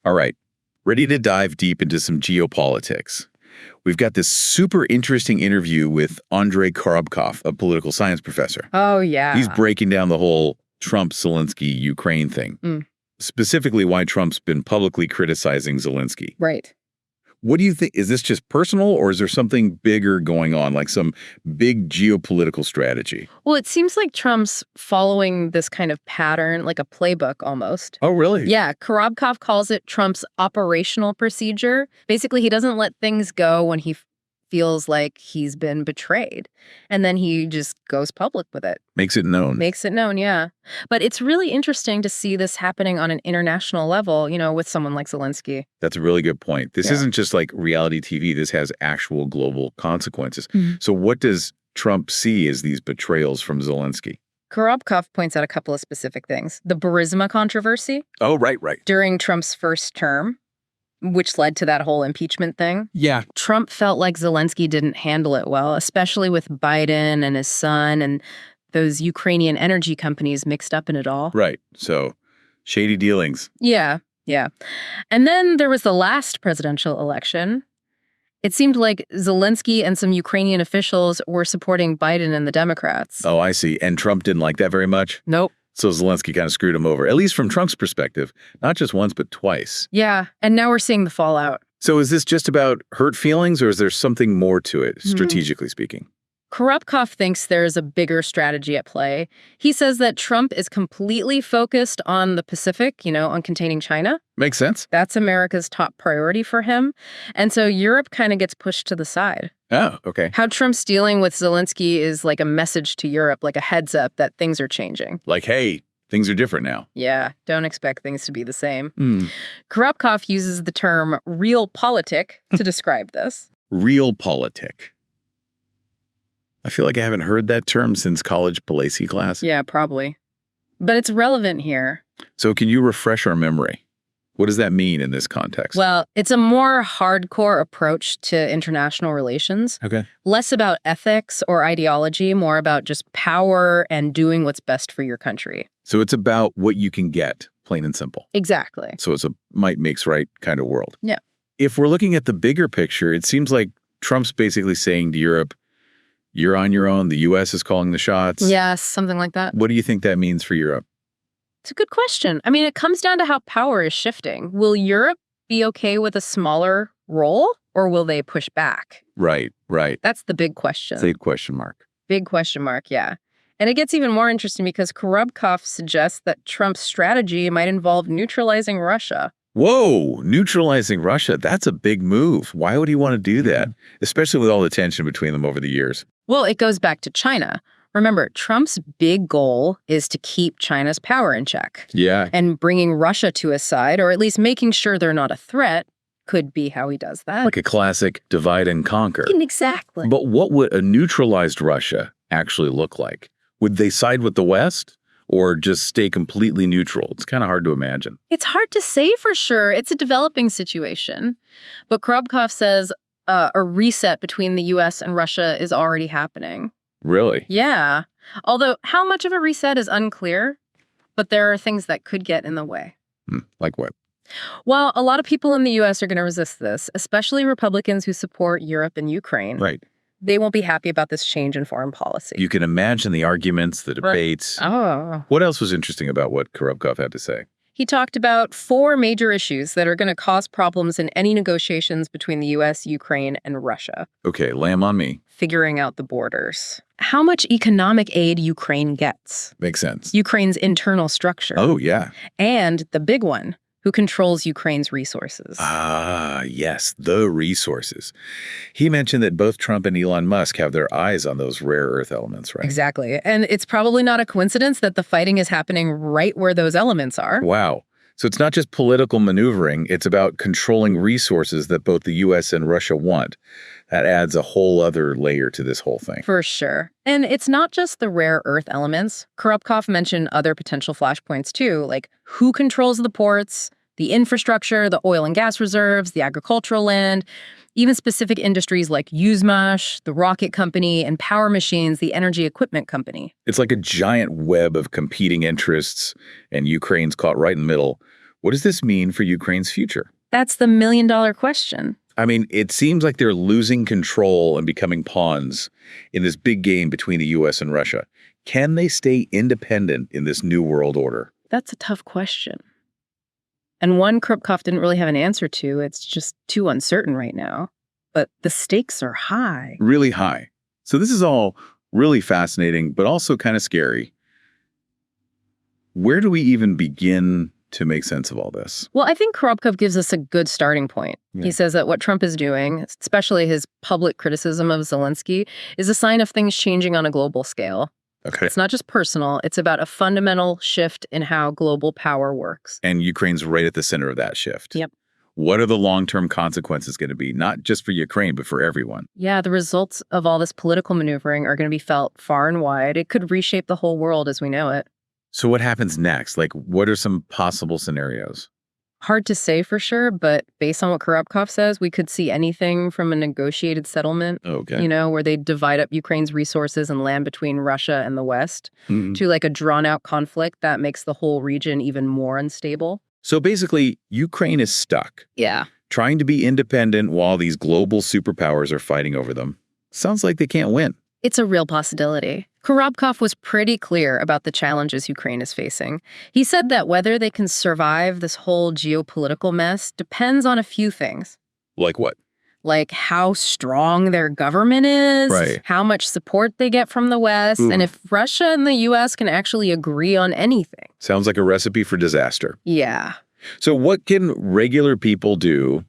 All right, ready to dive deep into some geopolitics. We've got this super interesting interview with Andrei Carboff, a political science professor. Oh, yeah. He's breaking down the whole Trump-Zelensky Ukraine thing, specifically why Trump's been publicly criticizing Zelensky. Right. What do you think? Is this just personal, or is there something bigger going on, like some big geopolitical strategy? Well, it seems like Trump's following this kind of pattern, like a playbook almost. Oh, really? Yeah, Carboff calls it Trump's operational procedure. Basically, he doesn't let things go when he feels like he's been betrayed. And then he just goes public with it. Makes it known. Makes it known, yeah. But it's really interesting to see this happening on an international level, with someone like Zelensky. That's a really good point. This isn't just like reality TV. This has actual global consequences. So what does Trump see as these betrayals from Zelensky? Carboff points out a couple of specific things. The Burisma controversy. Oh, right. During Trump's first term, which led to that whole impeachment thing. Yeah. Trump felt like Zelensky didn't handle it well, especially with Biden and his son and those Ukrainian energy companies mixed up in it all. Right. So shady dealings. Yeah. And then there was the last presidential election. It seemed like Zelensky and some Ukrainian officials were supporting Biden and the Democrats. Oh, I see. And Trump didn't like that very much? Nope. So Zelensky kind of screwed him over, at least from Trump's perspective, not just once, but twice. Yeah, and now we're seeing the fallout. So is this just about hurt feelings, or is there something more to it, strategically speaking? Carboff thinks there's a bigger strategy at play. He says that Trump is completely focused on the Pacific, on containing China. Makes sense. That's America's top priority for him. And so Europe kind of gets pushed to the side. Oh, okay. How Trump's dealing with Zelensky is like a message to Europe, like a heads up that things are changing. Like, hey, things are different now. Yeah, don't expect things to be the same. Carboff uses the term realpolitik to describe this. Realpolitik. I feel like I haven't heard that term since college Palesi class. Yeah, probably. But it's relevant here. So can you refresh our memory? What does that mean in this context? Well, it's a more hardcore approach to international relations. Okay. Less about ethics or ideology, more about just power and doing what's best for your country. So it's about what you can get, plain and simple. Exactly. So it's a might makes right kind of world. Yeah. If we're looking at the bigger picture, it seems like Trump's basically saying to Europe, you're on your own. The U.S. is calling the shots. Yes, something like that. What do you think that means for Europe? It's a good question. I mean, it comes down to how power is shifting. Will Europe be okay with a smaller role, or will they push back? Right. That's the big question. Big question mark. Big question mark, yeah. And it gets even more interesting because Carboff suggests that Trump's strategy might involve neutralizing Russia. Whoa, neutralizing Russia. That's a big move. Why would he want to do that? Especially with all the tension between them over the years. Well, it goes back to China. Remember, Trump's big goal is to keep China's power in check. Yeah. And bringing Russia to his side, or at least making sure they're not a threat, could be how he does that. Like a classic divide and conquer. Exactly. But what would a neutralized Russia actually look like? Would they side with the West or just stay completely neutral? It's kind of hard to imagine. It's hard to say for sure. It's a developing situation. But Carboff says a reset between the U.S. and Russia is already happening. Really? Yeah. Although how much of a reset is unclear, but there are things that could get in the way. Like what? Well, a lot of people in the U.S. are going to resist this, especially Republicans who support Europe and Ukraine. Right. They won't be happy about this change in foreign policy. You can imagine the arguments, the debates. Oh. What else was interesting about what Carboff had to say? He talked about 4 major issues that are going to cause problems in any negotiations between the U.S., Ukraine, and Russia. Okay, lay 'em on me. Figuring out the borders. How much economic aid Ukraine gets. Makes sense. Ukraine's internal structure. Oh, yeah. And the big one, who controls Ukraine's resources. Ah, yes, the resources. He mentioned that both Trump and Elon Musk have their eyes on those rare earth elements, right? Exactly. And it's probably not a coincidence that the fighting is happening right where those elements are. Wow. So it's not just political maneuvering, it's about controlling resources that both the U.S. and Russia want. That adds a whole other layer to this whole thing. For sure. And it's not just the rare earth elements. Carboff mentioned other potential flashpoints too, like who controls the ports, the infrastructure, the oil and gas reserves, the agricultural land, even specific industries like Yuzhmash, the rocket company, and Power Machines, the energy equipment company. It's like a giant web of competing interests, and Ukraine's caught right in the middle. What does this mean for Ukraine's future? That's the million-dollar question. I mean, it seems like they're losing control and becoming pawns in this big game between the U.S. and Russia. Can they stay independent in this new world order? That's a tough question. And one Carboff didn't really have an answer to. It's just too uncertain right now. But the stakes are high. Really high. So this is all really fascinating, but also kind of scary. Where do we even begin to make sense of all this? Well, I think Carboff gives us a good starting point. Yeah. He says that what Trump is doing, especially his public criticism of Zelensky, is a sign of things changing on a global scale. Okay. It's not just personal. It's about a fundamental shift in how global power works. And Ukraine's right at the center of that shift. Yep. What are the long-term consequences going to be, not just for Ukraine, but for everyone? Yeah, the results of all this political maneuvering are going to be felt far and wide. It could reshape the whole world as we know it. So what happens next? Like, what are some possible scenarios? Hard to say for sure, but based on what Carboff says, we could see anything from a negotiated settlement, Okay. where they divide up Ukraine's resources and land between Russia and the West, to like a drawn-out conflict that makes the whole region even more unstable. So basically, Ukraine is stuck, Yeah. trying to be independent while these global superpowers are fighting over them. Sounds like they can't win. It's a real possibility. Carboff was pretty clear about the challenges Ukraine is facing. He said that whether they can survive this whole geopolitical mess depends on a few things. Like what? Like how strong their government is, Right. how much support they get from the West, Ooh. and if Russia and the U.S. can actually agree on anything. Sounds like a recipe for disaster. Yeah. So what can regular people do,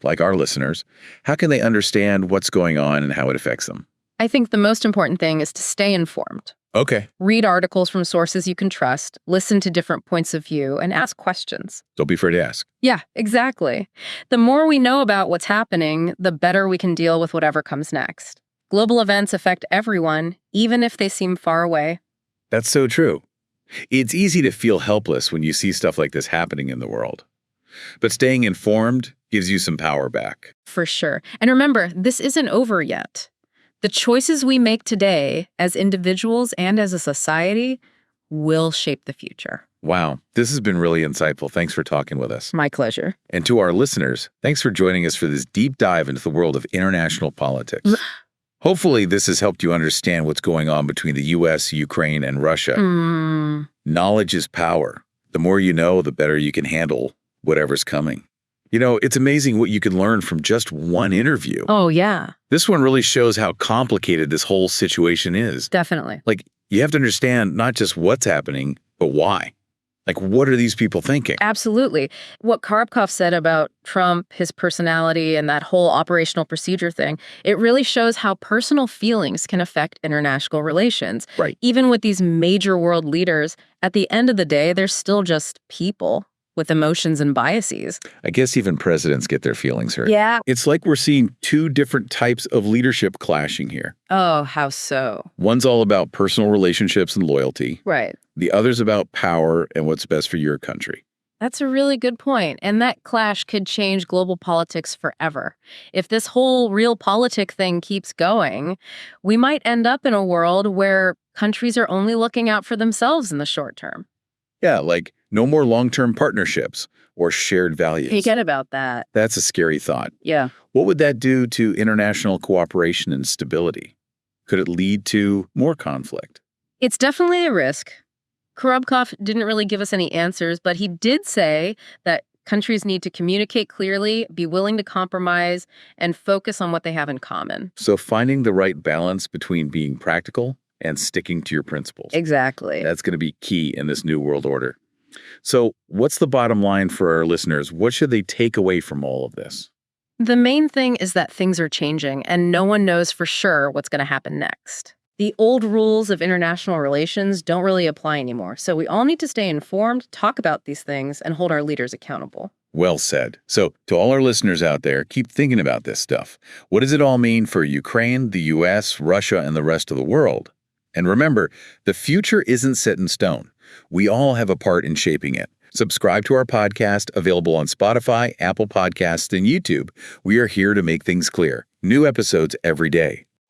like our listeners? How can they understand what's going on and how it affects them? I think the most important thing is to stay informed. Okay. Read articles from sources you can trust, listen to different points of view, and ask questions. Don't be afraid to ask. Yeah, exactly. The more we know about what's happening, the better we can deal with whatever comes next. Global events affect everyone, even if they seem far away. That's so true. It's easy to feel helpless when you see stuff like this happening in the world. But staying informed gives you some power back. For sure. And remember, this isn't over yet. The choices we make today as individuals and as a society will shape the future. Wow, this has been really insightful. Thanks for talking with us. My pleasure. And to our listeners, thanks for joining us for this deep dive into the world of international politics. Hopefully, this has helped you understand what's going on between the U.S., Ukraine, and Russia. Knowledge is power. The more you know, the better you can handle whatever's coming. It's amazing what you can learn from just one interview. Oh, yeah. This one really shows how complicated this whole situation is. Definitely. Like, you have to understand not just what's happening, but why. Like, what are these people thinking? Absolutely. What Carboff said about Trump, his personality, and that whole operational procedure thing, it really shows how personal feelings can affect international relations. Right. Even with these major world leaders, at the end of the day, they're still just people with emotions and biases. I guess even presidents get their feelings hurt. Yeah. It's like we're seeing two different types of leadership clashing here. Oh, how so? One's all about personal relationships and loyalty. Right. The other's about power and what's best for your country. That's a really good point. And that clash could change global politics forever. If this whole realpolitik thing keeps going, we might end up in a world where countries are only looking out for themselves in the short term. Yeah, like no more long-term partnerships or shared values. Forget about that. That's a scary thought. Yeah. What would that do to international cooperation and stability? Could it lead to more conflict? It's definitely a risk. Carboff didn't really give us any answers, but he did say that countries need to communicate clearly, be willing to compromise, and focus on what they have in common. So finding the right balance between being practical and sticking to your principles. Exactly. That's going to be key in this new world order. So what's the bottom line for our listeners? What should they take away from all of this? The main thing is that things are changing, and no one knows for sure what's going to happen next. The old rules of international relations don't really apply anymore, so we all need to stay informed, talk about these things, and hold our leaders accountable. Well said. So to all our listeners out there, keep thinking about this stuff. What does it all mean for Ukraine, the U.S., Russia, and the rest of the world? And remember, the future isn't set in stone. We all have a part in shaping it. Subscribe to our podcast, available on Spotify, Apple Podcasts, and YouTube. We are here to make things clear. New episodes every day.